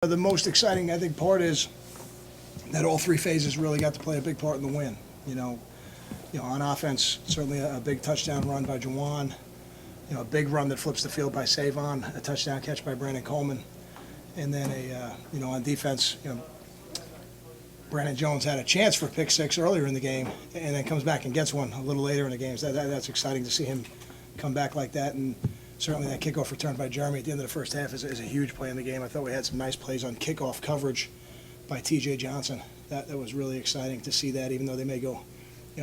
The most exciting, I think, part is that all three phases really got to play a big part in the win. On offense, certainly a big touchdown run by Juwan, a big run that flips the field by Savon, a touchdown catch by Brandon Coleman, and then on defense, Brandon Jones had a chance for pick six earlier in the game, and then comes back and gets one a little later in the game. So that's exciting to see him come back like that, and certainly that kickoff return by Jeremy at the end of the first half is a huge play in the game. I thought we had some nice plays on kickoff coverage by T.J. Johnson. That was really exciting to see that, even though they may go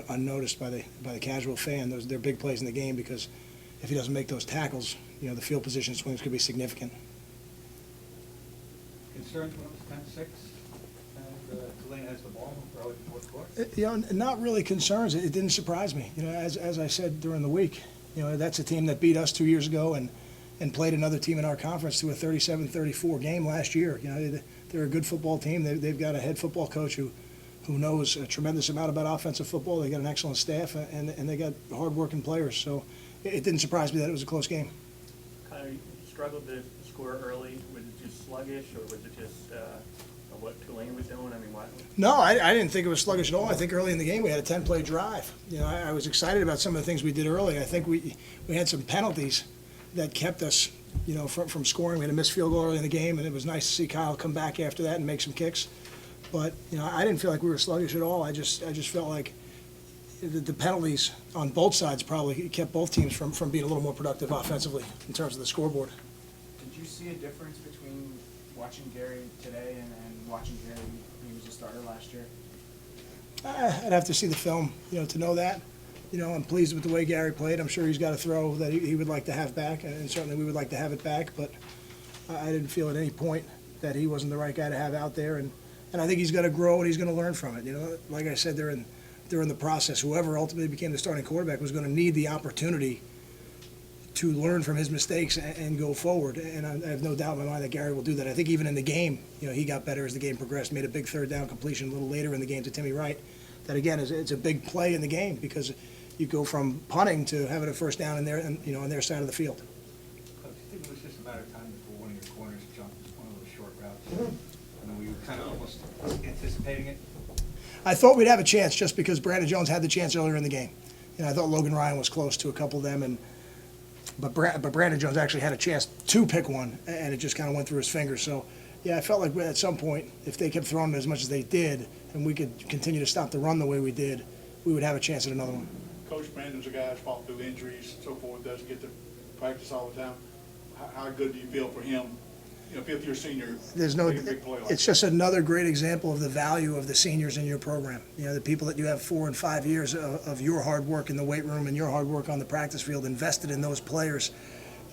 unnoticed by the casual fan. They're big plays in the game because if he doesn't make those tackles, the field position swings could be significant. Concerns when it was 10-6 and Tulane has the ball early in the fourth quarter? Not really concerns. It didn't surprise me. As I said during the week, that's a team that beat us 2 years ago and played another team in our conference to a 37-34 game last year. They're a good football team. They've got a head football coach who knows a tremendous amount about offensive football. They got an excellent staff, and they got hard-working players. So it didn't surprise me that it was a close game. Kind of struggled to score early. Was it just sluggish, or was it just what Tulane was doing? I mean, why? No, I didn't think it was sluggish at all. I think early in the game we had a 10-play drive. I was excited about some of the things we did early. I think we had some penalties that kept us, from scoring. We had a missed field goal early in the game, and it was nice to see Kyle come back after that and make some kicks. But I didn't feel like we were sluggish at all. I just felt like the penalties on both sides probably kept both teams from being a little more productive offensively in terms of the scoreboard. Did you see a difference between watching Gary today and watching Gary when he was a starter last year? I'd have to see the film, to know that. I'm pleased with the way Gary played. I'm sure he's got a throw that he would like to have back, and certainly we would like to have it back. But I didn't feel at any point that he wasn't the right guy to have out there, and I think he's going to grow and he's going to learn from it. Like I said, they're in the process. Whoever ultimately became the starting quarterback was going to need the opportunity to learn from his mistakes and go forward. And I have no doubt in my mind that Gary will do that. I think even in the game, he got better as the game progressed. Made a big third down completion a little later in the game to Timmy Wright. That again it's a big play in the game because you go from punting to having a first down in their on their side of the field. Coach, I think it was just a matter of time before one of your corners jumped one of those short routes. I mean, we were kind of almost anticipating it. I thought we'd have a chance just because Brandon Jones had the chance earlier in the game. I thought Logan Ryan was close to a couple of them, but Brandon Jones actually had a chance to pick one, and it just kind of went through his fingers. So, yeah, I felt like at some point, if they kept throwing it as much as they did, and we could continue to stop the run the way we did, we would have a chance at another one. Coach Brandon's a guy who's fought through injuries and so forth, doesn't get to practice all the time. How good do you feel for him? Fifth-year senior, There's no. make a big play like It's just another great example of the value of the seniors in your program. The people that you have 4 and 5 years of your hard work in the weight room and your hard work on the practice field invested in those players.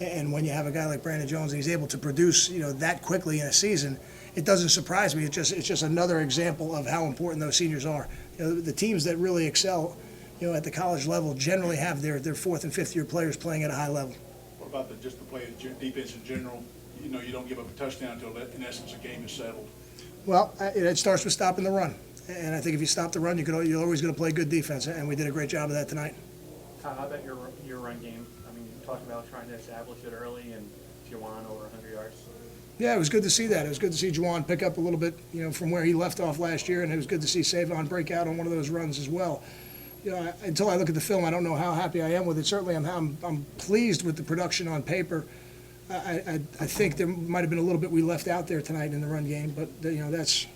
And when you have a guy like Brandon Jones and he's able to produce, that quickly in a season, it doesn't surprise me. It's just another example of how important those seniors are. The teams that really excel, at the college level generally have their 4th and 5th year players playing at a high level. What about just the play of defense in general? You don't give up a touchdown until, in essence, the game is settled. Well, it starts with stopping the run. And I think if you stop the run, you're always going to play good defense, and we did a great job of that tonight. How about your run game? I mean, you talked about trying to establish it early and Juwan over 100 yards. Yeah, it was good to see that. It was good to see Juwan pick up a little bit, from where he left off last year, and it was good to see Savon break out on one of those runs as well. Until I look at the film, I don't know how happy I am with it. Certainly, I'm pleased with the production on paper. I think there might have been a little bit we left out there tonight in the run game, but that's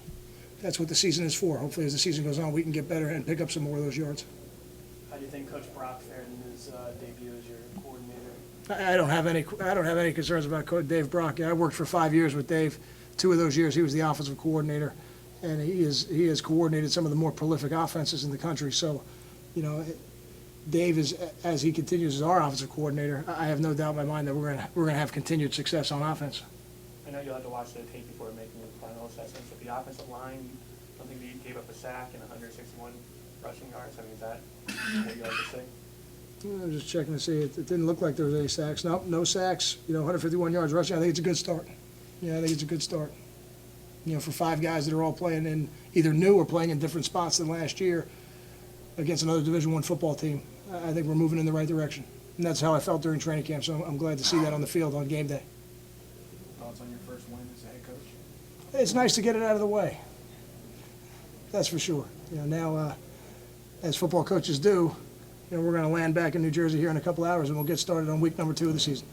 what the season is for. Hopefully, as the season goes on, we can get better and pick up some more of those yards. How do you think Coach Brock fared in his debut as your coordinator? I don't have any concerns about Coach Dave Brock. I worked for 5 years with Dave. 2 of those years, he was the offensive coordinator, and he has coordinated some of the more prolific offenses in the country. So, Dave is, as he continues as our offensive coordinator, I have no doubt in my mind that we're gonna have continued success on offense. I know you'll have to watch the tape before making the final assessments, but the offensive line, I don't think they gave up a sack and 161 rushing yards. I mean, is that what you like to say? I'm just checking to see. It didn't look like there was any sacks. No sacks. 151 yards rushing. I think it's a good start. Yeah, I think it's a good start. For 5 guys that are all playing in either new or playing in different spots than last year against another Division I football team, I think we're moving in the right direction. And that's how I felt during training camp, so I'm glad to see that on the field on game day. Thoughts on your first win as a head coach? It's nice to get it out of the way. That's for sure. You know, now, as football coaches do, you know, we're going to land back in New Jersey here in a couple hours, and we'll get started on week number 2 of the season.